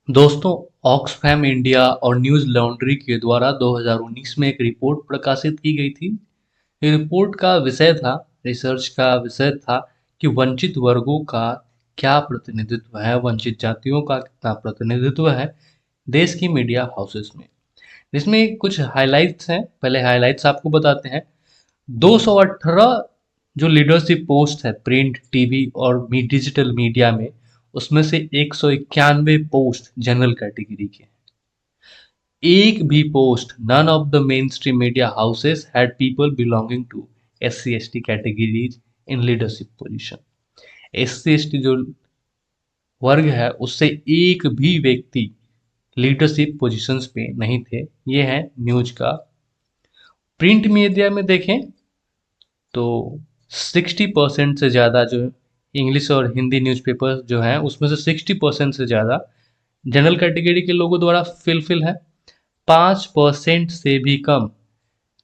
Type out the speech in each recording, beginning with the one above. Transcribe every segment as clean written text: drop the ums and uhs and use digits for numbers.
दोस्तों, Oxfam India और news laundry के द्वारा 2019 में एक रिपोर्ट प्रकाशित की गई थी। ये रिपोर्ट का विषय था, रिसर्च का विषय था कि वंचित वर्गों का क्या प्रतिनिधित्व है, वंचित जातियों का कितना प्रतिनिधित्व है देश की मीडिया हाउसेस में। इसमें कुछ हाइलाइट्स हैं, पहले हाइलाइट्स आपको बताते हैं। 218 जो लीडरशिप पोस्ट है प्रिंट, टीवी और डिजिटल मीडिया में, उसमें से 191 पोस्ट जनरल कैटेगरी के हैं। एक भी post, none of the mainstream media houses had people belonging to SC/ST categories in leadership position। SC/ST जो वर्ग है उससे एक भी व्यक्ति लीडरशिप पोजीशंस पे नहीं थे। ये है न्यूज का। प्रिंट मीडिया में देखें तो 60% से ज़्यादा जो इंग्लिश और हिंदी न्यूज़पेपर जो हैं उसमें से 60% से ज़्यादा जनरल कैटेगरी के लोगों द्वारा फिल है। 5% से भी कम,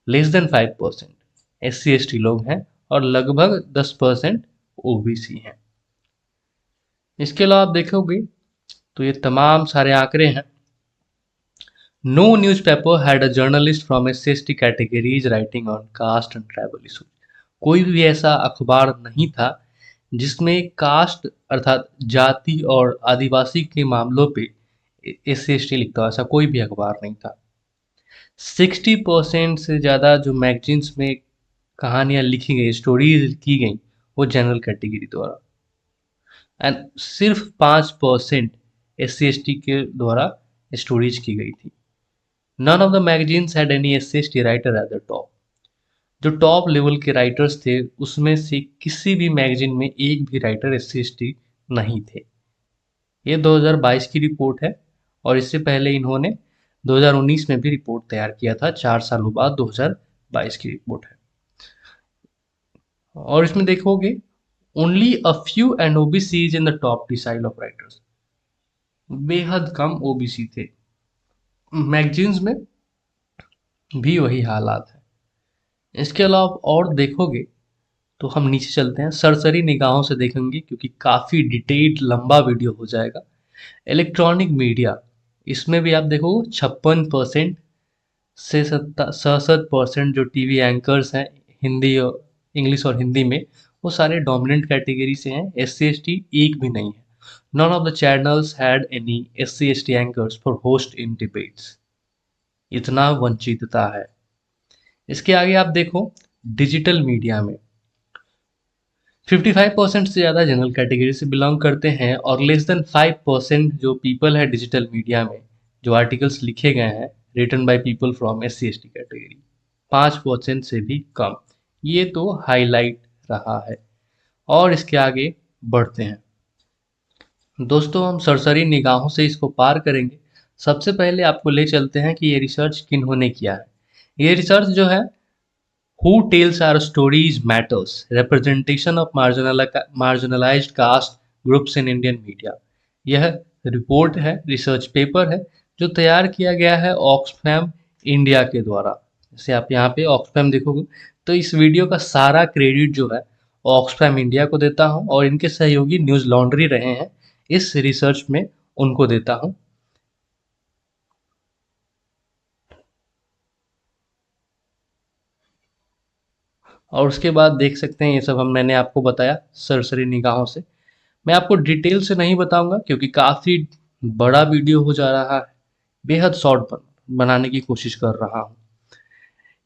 लेस देन 5% SC/ST लोग हैं और लगभग 10% OBC हैं। इसके अलावा आप देखोगे तो ये तमाम सारे आंकड़े हैं। No newspaper had a journalist from SC/ST categories writing on caste and tribal issues. कोई भी ऐसा अखबार नहीं था जिसमें कास्ट अर्थात जाति और आदिवासी के मामलों पे SC/ST लिखता हो, ऐसा कोई भी अखबार नहीं था। 60% से ज़्यादा जो मैगजीन्स में कहानियाँ लिखी गई, स्टोरीज की गई, वो जनरल कैटेगरी द्वारा, एंड सिर्फ 5% SC/ST के द्वारा स्टोरीज की गई थी। None of the magazines had any SC/ST writer at the top. जो टॉप लेवल के राइटर्स थे उसमें से किसी भी मैगजीन में एक भी राइटर SC/ST नहीं थे। ये 2022 की रिपोर्ट है और इससे पहले इन्होंने 2019 में भी रिपोर्ट तैयार किया था। 4 सालों बाद 2022 की रिपोर्ट है। और इसमें देखोगे only a few and OBCs in the top decile of writers. बेहद कम OBC थे। मैगजीन्स में भी वही हालात है। इसके अलावा और देखोगे तो हम नीचे चलते हैं, सरसरी निगाहों से देखेंगे क्योंकि काफ़ी डिटेल्ड लंबा वीडियो हो जाएगा। इलेक्ट्रॉनिक मीडिया, इसमें भी आप देखो 56% से 67% जो टीवी एंकर्स हैं हिंदी और इंग्लिश और हिंदी में, वो सारे डोमिनेंट कैटेगरी से हैं। SC/ST एक भी नहीं है। None of the channels had any SC/ST anchors for host in debates. इतना वंचितता है। इसके आगे आप देखो डिजिटल मीडिया में 55% से ज़्यादा जनरल कैटेगरी से बिलोंग करते हैं और लेस देन 5% जो पीपल है डिजिटल मीडिया में, जो आर्टिकल्स लिखे गए हैं written by people from SC/ST category, 5% से भी कम। ये तो हाईलाइट रहा है। और इसके आगे बढ़ते हैं दोस्तों, हम सरसरी निगाहों से इसको पार करेंगे। सबसे पहले आपको ले चलते हैं कि ये रिसर्च किन्होंने किया है। ये रिसर्च जो है Who tells our stories matters, representation of marginalized caste groups in Indian media। यह रिपोर्ट है, रिसर्च पेपर है जो तैयार किया गया है ऑक्सफैम इंडिया के द्वारा। जैसे आप यहाँ पे ऑक्सफैम देखोगे तो इस वीडियो का सारा क्रेडिट जो है ऑक्सफैम इंडिया को देता हूँ और इनके सहयोगी न्यूज़ लॉन्ड्री रहे हैं इस रिसर्च में, उनको देता हूँ। और उसके बाद देख सकते हैं ये सब मैंने आपको बताया सरसरी निगाहों से। मैं आपको डिटेल से नहीं बताऊंगा क्योंकि काफ़ी बड़ा वीडियो हो जा रहा है। बेहद शॉर्ट बनाने की कोशिश कर रहा हूँ।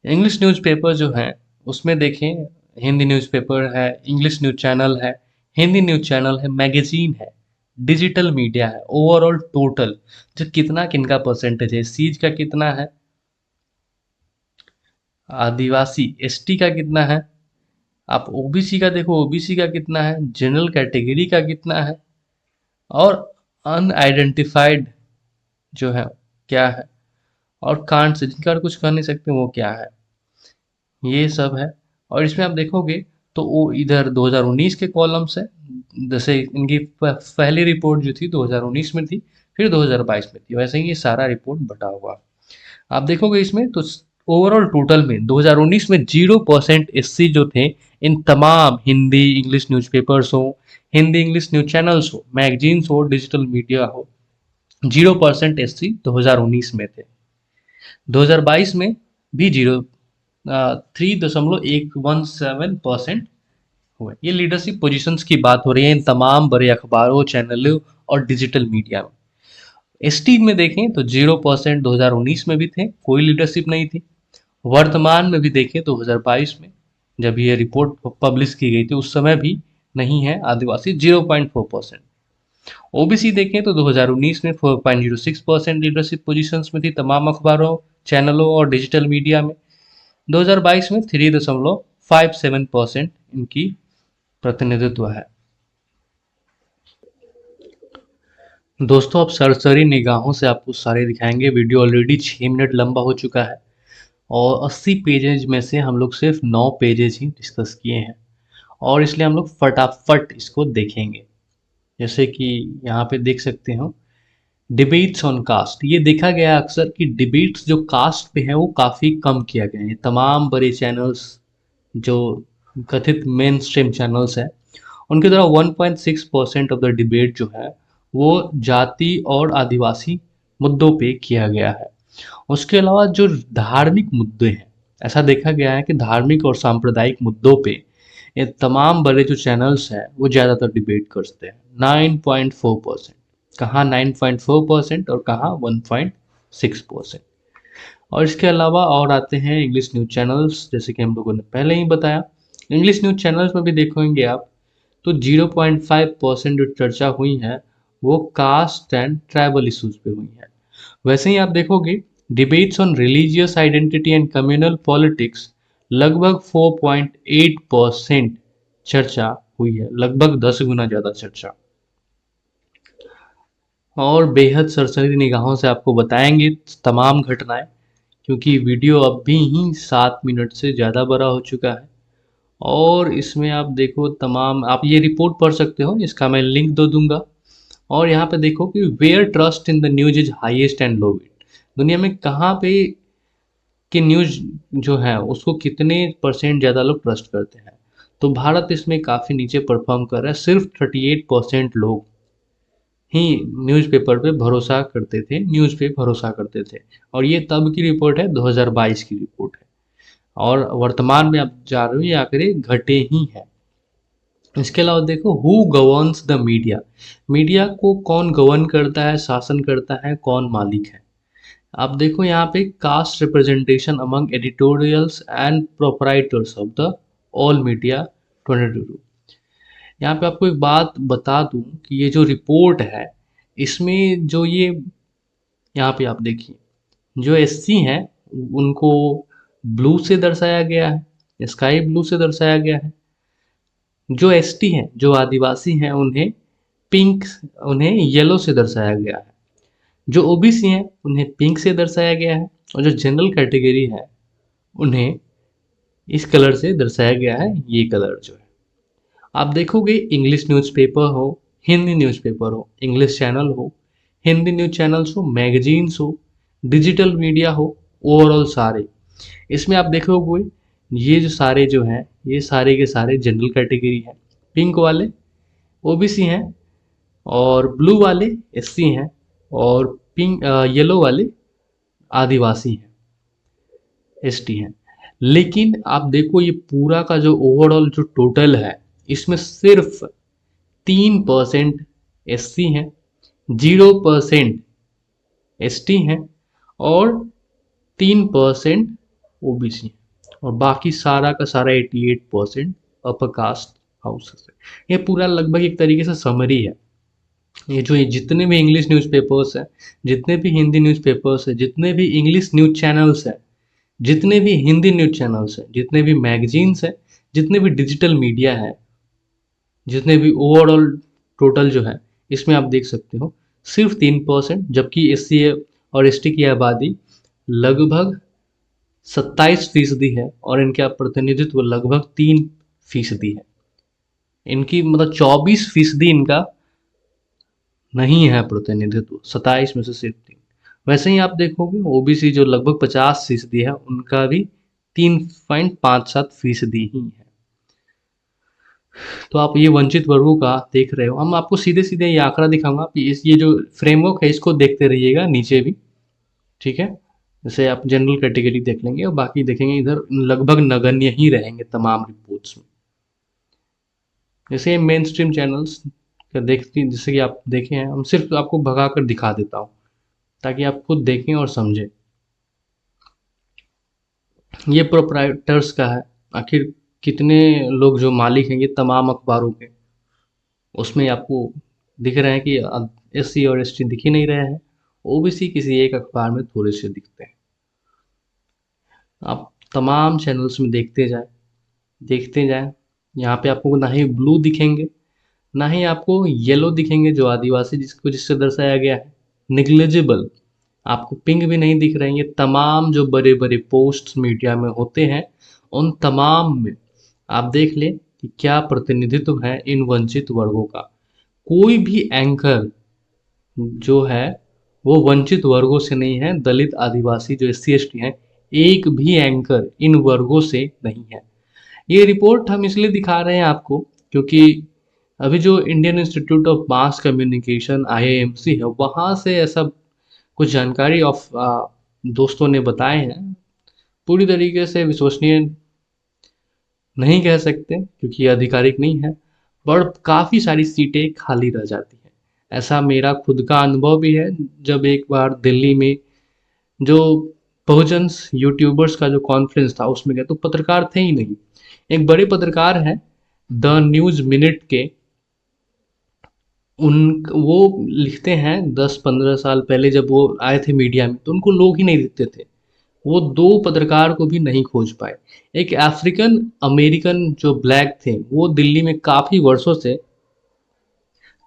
इंग्लिश न्यूज़पेपर जो हैं उसमें देखें, हिंदी न्यूज़पेपर है, इंग्लिश न्यूज़ चैनल है, हिंदी न्यूज़ चैनल है, मैगजीन है, डिजिटल मीडिया है। ओवरऑल टोटल जो कितना किनका परसेंटेज है, सीज का कितना है, आदिवासी ST का कितना है, आप OBC का देखो OBC का कितना है, जनरल कैटेगरी का कितना है, और अनआइडेंटिफाइड जो है क्या है, और कांट से जिनका कुछ कर नहीं सकते वो क्या है, ये सब है। और इसमें आप देखोगे तो वो इधर 2019 के कॉलम्स है। जैसे इनकी पहली रिपोर्ट जो थी 2019 में थी, फिर 2022 में थी, वैसे ही ये सारा रिपोर्ट बटा हुआ। आप देखोगे इसमें तो ओवरऑल टोटल में 2019 में 0% SC जो थे इन तमाम हिंदी इंग्लिश न्यूज़पेपर्स हो, हिंदी इंग्लिश न्यूज़ चैनल्स हो, मैगजीन्स हो, डिजिटल मीडिया हो, 0% एससी 2019 में थे। 2022 में भी 3.117% हुए। ये लीडरशिप पोजीशंस की बात हो रही है इन तमाम बड़े अखबारों, चैनलों और डिजिटल मीडिया में। एसटी में देखें तो 0% 2019 में भी थे, कोई लीडरशिप नहीं थी। वर्तमान में भी देखें 2022 में जब ये रिपोर्ट पब्लिश की गई थी उस समय भी नहीं है आदिवासी, 0.4%। ओबीसी देखें तो 2019 में 4.06% लीडरशिप पोजीशंस में थी तमाम अखबारों, चैनलों और डिजिटल मीडिया में। 2022 में 3.57% इनकी प्रतिनिधित्व है। दोस्तों अब सरसरी निगाहों से आपको सारे दिखाएंगे। वीडियो ऑलरेडी 6 मिनट लंबा हो चुका है और 80 पेजेज में से हम लोग सिर्फ 9 पेजेज ही डिस्कस किए हैं और इसलिए हम लोग फटाफट इसको देखेंगे। जैसे कि यहाँ पे देख सकते हो, डिबेट्स ऑन कास्ट। ये देखा गया है अक्सर कि डिबेट्स जो कास्ट पे हैं वो काफ़ी कम किया गया है। तमाम बड़े चैनल्स जो कथित मेन स्ट्रीम चैनल्स हैं उनके द्वारा 1.6% ऑफ द डिबेट जो है वो जाति और आदिवासी मुद्दों पे किया गया है। उसके अलावा जो धार्मिक मुद्दे हैं, ऐसा देखा गया है कि धार्मिक और सांप्रदायिक मुद्दों पे ये तमाम बड़े जो चैनल्स हैं वो ज़्यादातर डिबेट करते हैं। 9.4%, कहाँ 9.4% और कहाँ 1.6%। और इसके अलावा और आते हैं इंग्लिश न्यूज़ चैनल्स, जैसे कि हम लोगों ने पहले ही बताया। इंग्लिश न्यूज़ चैनल्स में भी देखेंगे आप तो 0.5% जो चर्चा हुई है वो कास्ट एंड ट्राइबल इश्यूज पे हुई है। वैसे ही आप देखोगे debates on religious identity and communal politics लगभग 4.8% चर्चा हुई है, लगभग 10 गुना ज़्यादा चर्चा। और बेहद सरसरी निगाहों से आपको बताएंगे तमाम घटनाएं, क्योंकि वीडियो अब भी ही 7 मिनट से ज़्यादा बड़ा हो चुका है। और इसमें आप देखो तमाम, आप ये रिपोर्ट पढ़ सकते हो, इसका मैं लिंक दे दूंगा। और यहाँ पे देखो कि where trust in the news is highest and lowest. दुनिया में कहाँ पे कि न्यूज जो है उसको कितने परसेंट ज़्यादा लोग ट्रस्ट करते हैं, तो भारत इसमें काफ़ी नीचे परफॉर्म कर रहा है। सिर्फ 38% लोग ही न्यूज़पेपर पे भरोसा करते थे, न्यूज़ पे भरोसा करते थे। और ये तब की रिपोर्ट है, 2022 की रिपोर्ट है। और वर्तमान में आप जा रहे हो ये आंकड़े घटे ही हैं। इसके अलावा देखो who governs the media. Media को कौन गवर्न करता है, शासन करता है, कौन मालिक है। आप देखो यहाँ पे caste representation among editorials and proprietors of the all media 2022। यहाँ पे आपको एक बात बता दूं कि ये जो रिपोर्ट है इसमें जो ये यहाँ पे आप देखिए जो एससी हैं उनको ब्लू से दर्शाया गया है, स्काई ब्लू से दर्शाया गया है। जो एसटी हैं, जो आदिवासी हैं, उन्हें पिंक, उन्हें येलो से दर्शाया गया है। जो ओबीसी हैं उन्हें पिंक से दर्शाया गया है और जो जनरल कैटेगरी है उन्हें इस कलर से दर्शाया गया है, ये कलर जो है। आप देखोगे इंग्लिश न्यूज़पेपर हो, हिंदी न्यूज़पेपर हो, इंग्लिश चैनल हो, हिंदी न्यूज़ चैनल्स हो, मैगजीन्स हो, डिजिटल मीडिया हो, ओवरऑल सारे इसमें आप देखोगे ये जो सारे जो हैं ये सारे के सारे जनरल कैटेगरी हैं। पिंक वाले ओबीसी हैं और ब्लू वाले एससी हैं और पिंक येलो वाले आदिवासी हैं, एसटी हैं। लेकिन आप देखो ये पूरा का जो ओवरऑल जो टोटल है इसमें सिर्फ 3% एससी हैं, 0% एसटी हैं और 3% ओबीसी हैं और बाकी सारा का सारा 88% अपर कास्ट हाउसेस है। ये पूरा लगभग एक तरीके से समरी है। ये जितने भी इंग्लिश न्यूज़पेपर्स हैं, जितने भी हिंदी न्यूज़पेपर्स हैं, जितने भी इंग्लिश न्यूज़ चैनल्स हैं, जितने भी हिंदी न्यूज़ चैनल्स हैं, जितने भी मैगजीन्स हैं, जितने भी डिजिटल मीडिया है, जितने भी ओवरऑल टोटल जो है इसमें आप देख सकते हो सिर्फ 3%, जबकि एससी और एसटी की आबादी लगभग 27% है और इनका प्रतिनिधित्व लगभग 3% है। इनकी मतलब 24% इनका नहीं है प्रतिनिधित्व, 27 में से सिर्फ 3। वैसे ही आप देखोगे ओबीसी जो लगभग 50% है उनका भी 3.57% ही है। तो आप ये वंचित वर्गों का देख रहे हो, हम आपको सीधे सीधे ये आंकड़ा दिखाऊंगा, आप ये जो फ्रेमवर्क है इसको देखते रहिएगा नीचे भी, ठीक है। जैसे आप जनरल कैटेगरी देख लेंगे और बाकी देखेंगे, इधर लगभग नगण्य ही रहेंगे तमाम रिपोर्ट्स में। जैसे मेन स्ट्रीम चैनल्स का देखती, जैसे कि आप देखे हैं, हम सिर्फ आपको भगा कर दिखा देता हूँ ताकि आप खुद देखें और समझें। ये प्रोप्राइटर्स का है, आखिर कितने लोग जो मालिक हैं ये तमाम अखबारों के, उसमें आपको दिख रहे हैं कि एससी और एसटी दिख ही नहीं रहे हैं, ओबीसी किसी एक अखबार में थोड़े से दिखते हैं। आप तमाम चैनल्स में देखते जाएं। यहाँ पे आपको ना ही ब्लू दिखेंगे, ना ही आपको येलो दिखेंगे जो आदिवासी जिसको जिससे दर्शाया गया है, निग्लिजिबल। आपको पिंक भी नहीं दिख रहे हैं। ये तमाम जो बड़े बड़े पोस्ट मीडिया में होते हैं, उन तमाम में आप देख लें कि क्या प्रतिनिधित्व है इन वंचित वर्गों का। कोई भी एंकर जो है वो वंचित वर्गों से नहीं है, दलित आदिवासी जो एससी एसटी हैं, एक भी एंकर इन वर्गों से नहीं है। ये रिपोर्ट हम इसलिए दिखा रहे हैं आपको क्योंकि अभी जो Indian institute of mass communication IIMC है, वहाँ से ऐसा कुछ जानकारी ऑफ दोस्तों ने बताए हैं। पूरी तरीके से विश्वसनीय नहीं कह सकते क्योंकि ये आधिकारिक नहीं है, पर काफ़ी सारी सीटें खाली रह जाती हैं। ऐसा मेरा खुद का अनुभव भी है, जब एक बार दिल्ली में जो बहुजन यूट्यूबर्स का जो कॉन्फ्रेंस था उसमें गए तो पत्रकार थे ही नहीं। एक बड़े पत्रकार हैं द न्यूज़ मिनट के, उन वो लिखते हैं 10-15 साल पहले जब वो आए थे मीडिया में तो उनको लोग ही नहीं दिखते थे। वो दो पत्रकार को भी नहीं खोज पाए। एक अफ्रीकन अमेरिकन जो ब्लैक थे वो दिल्ली में काफ़ी वर्षों से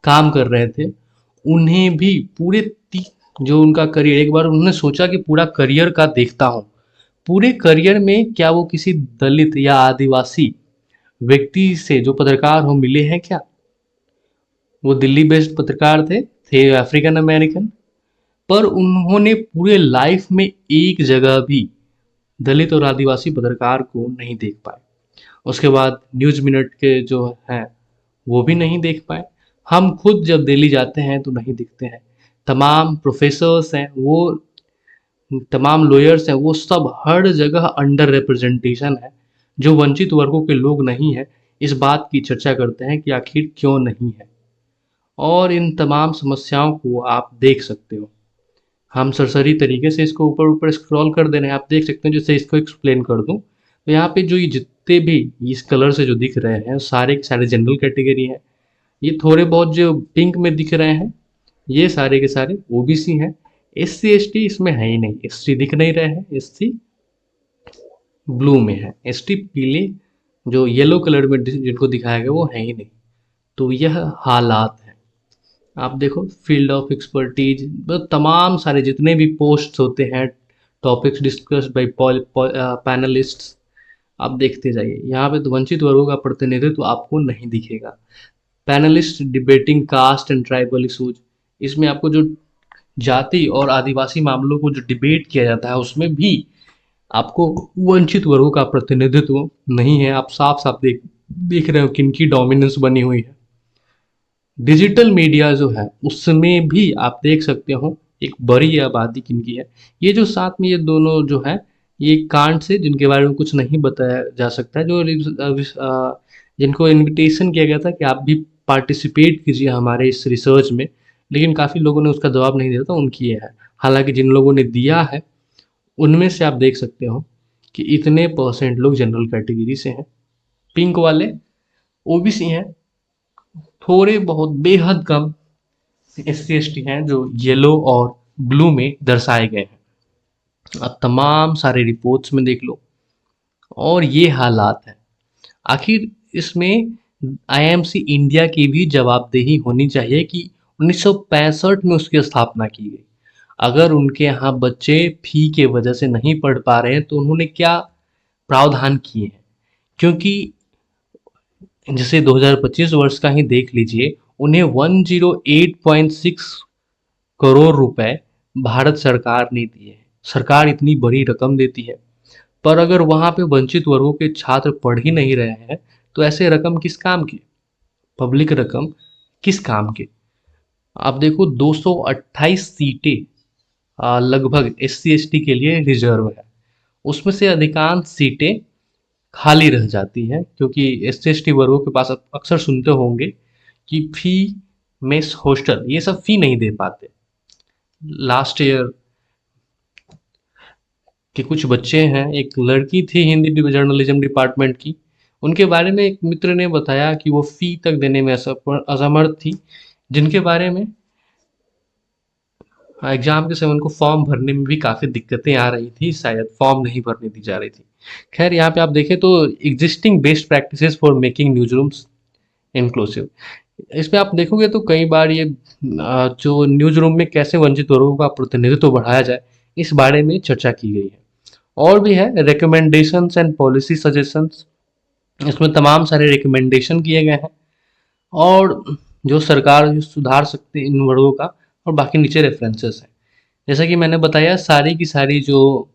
काम कर रहे थे। उन्हें भी पूरे जो उनका करियर, एक बार उन्होंने सोचा कि पूरा करियर का देखता हूँ, पूरे करियर में क्या वो किसी दलित या आदिवासी व्यक्ति से जो पत्रकार हो मिले हैं क्या। वो दिल्ली बेस्ड पत्रकार थे अफ्रीकन अमेरिकन, पर उन्होंने पूरे लाइफ में एक जगह भी दलित और आदिवासी पत्रकार को नहीं देख पाए। उसके बाद न्यूज़ मिनट के जो हैं वो भी नहीं देख पाए। हम खुद जब दिल्ली जाते हैं तो नहीं दिखते हैं। तमाम प्रोफेसर्स हैं वो, तमाम लॉयर्स हैं वो, सब हर जगह अंडर रिप्रेजेंटेशन है। जो वंचित वर्गों के लोग नहीं हैं, इस बात की चर्चा करते हैं कि आखिर क्यों नहीं है। और इन तमाम समस्याओं को आप देख सकते हो। हम सरसरी तरीके से इसको ऊपर ऊपर स्क्रॉल कर दे रहे हैं, आप देख सकते हैं। जैसे इसको एक्सप्लेन कर दूं तो यहाँ पे जो ये जितने भी इस कलर से जो दिख रहे हैं सारे के सारे जनरल कैटेगरी हैं। ये थोड़े बहुत जो पिंक में दिख रहे हैं ये सारे के सारे ओबीसी हैं। एससी एसटी इसमें है ही नहीं, एसटी दिख नहीं रहे हैं, एससी ब्लू में है, एसटी पीले जो येलो कलर में जिनको दिखाया गया वो है ही नहीं। तो यह हालात है। आप देखो फील्ड ऑफ एक्सपर्टीज, तमाम सारे जितने भी पोस्ट होते हैं, टॉपिक्स डिस्कस्ड बाय पैनलिस्ट्स, आप देखते जाइए। यहाँ पे तो वंचित वर्गों का प्रतिनिधित्व आपको नहीं दिखेगा। Panelist debating caste and tribal issues, इसमें आपको जो जाति और आदिवासी मामलों को जो डिबेट किया जाता है उसमें भी आपको वंचित वर्गों का प्रतिनिधित्व नहीं है। आप साफ साफ देख रहे हो किनकी डोमिनेंस बनी हुई है। डिजिटल मीडिया जो है उसमें भी आप देख सकते हो एक बड़ी आबादी किनकी है। ये जो साथ में ये दोनों जो है ये कांड से जिनके बारे में कुछ नहीं बताया जा सकता है, जो जिनको इनविटेशन किया गया था कि आप भी पार्टिसिपेट कीजिए हमारे इस रिसर्च में, लेकिन काफ़ी लोगों ने उसका जवाब नहीं दिया था, उनकी ये है। हालांकि जिन लोगों ने दिया है उनमें से आप देख सकते हो कि इतने परसेंट लोग जनरल कैटेगरी से हैं, पिंक वाले ओबीसी हैं, थोड़े बहुत बेहद कम एससी एसटी हैं जो येलो और ब्लू में दर्शाए गए हैं। आप तमाम सारे रिपोर्ट्स में देख लो और ये हालात है। आखिर इसमें आईएमसी इंडिया की भी जवाबदेही होनी चाहिए कि 1965 में उसकी स्थापना की गई। अगर उनके यहाँ बच्चे फी के वजह से नहीं पढ़ पा रहे हैं तो उन्होंने क्या प्रावधान किए हैं। क्योंकि जैसे 2025 वर्ष का ही देख लीजिए, उन्हें 108.6 करोड़ रुपए भारत सरकार ने दिए हैं। सरकार इतनी बड़ी रकम देती है, पर अगर वहाँ पे वंचित वर्गों के छात्र पढ़ ही नहीं रहे हैं तो ऐसे रकम किस काम की, पब्लिक रकम किस काम की। आप देखो 228 सीटें लगभग एससी एसटी के लिए रिजर्व है, उसमें से अधिकांश सीटें खाली रह जाती हैं क्योंकि एस सी एस टी वर्गों के पास, आप अक्सर सुनते होंगे कि फी, मेस, हॉस्टल ये सब फी नहीं दे पाते। लास्ट ईयर के कुछ बच्चे हैं, एक लड़की थी हिंदी जर्नलिज्म डिपार्टमेंट की, उनके बारे में एक मित्र ने बताया कि वो फी तक देने में असमर्थ थी, जिनके बारे में एग्जाम के समय उनको फॉर्म भरने में भी काफ़ी दिक्कतें आ रही थी, शायद फॉर्म नहीं भरने दी जा रही थी। खैर यहाँ पे आप देखें तो existing best practices for making news rooms inclusive, इसमें आप देखोगे तो कई बार ये जो न्यूज रूम में कैसे वंचित वर्गों का प्रतिनिधित्व बढ़ाया जाए, इस बारे में चर्चा की गई है। और भी है रिकमेंडेशंस एंड पॉलिसी सजेशंस, इसमें तमाम सारे रिकमेंडेशन किए गए हैं और जो सरकार जो सुधार सकते हैं इन वर्गों का, और बाकी नीचे रेफरेंसेस हैं। जैसा कि मैंने बताया, सारी की सारी जो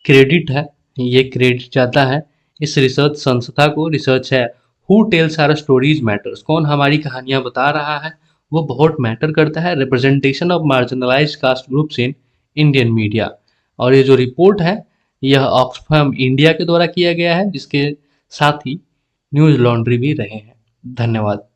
क्रेडिट है, ये क्रेडिट जाता है इस रिसर्च संस्था को। रिसर्च है who tells our stories matters, कौन हमारी कहानियां बता रहा है वो बहुत मैटर करता है। Representation of marginalised caste groups in Indian media, और ये जो रिपोर्ट है यह ऑक्सफैम इंडिया के द्वारा किया गया है, जिसके साथ ही न्यूज लॉन्ड्री भी रहे हैं। धन्यवाद।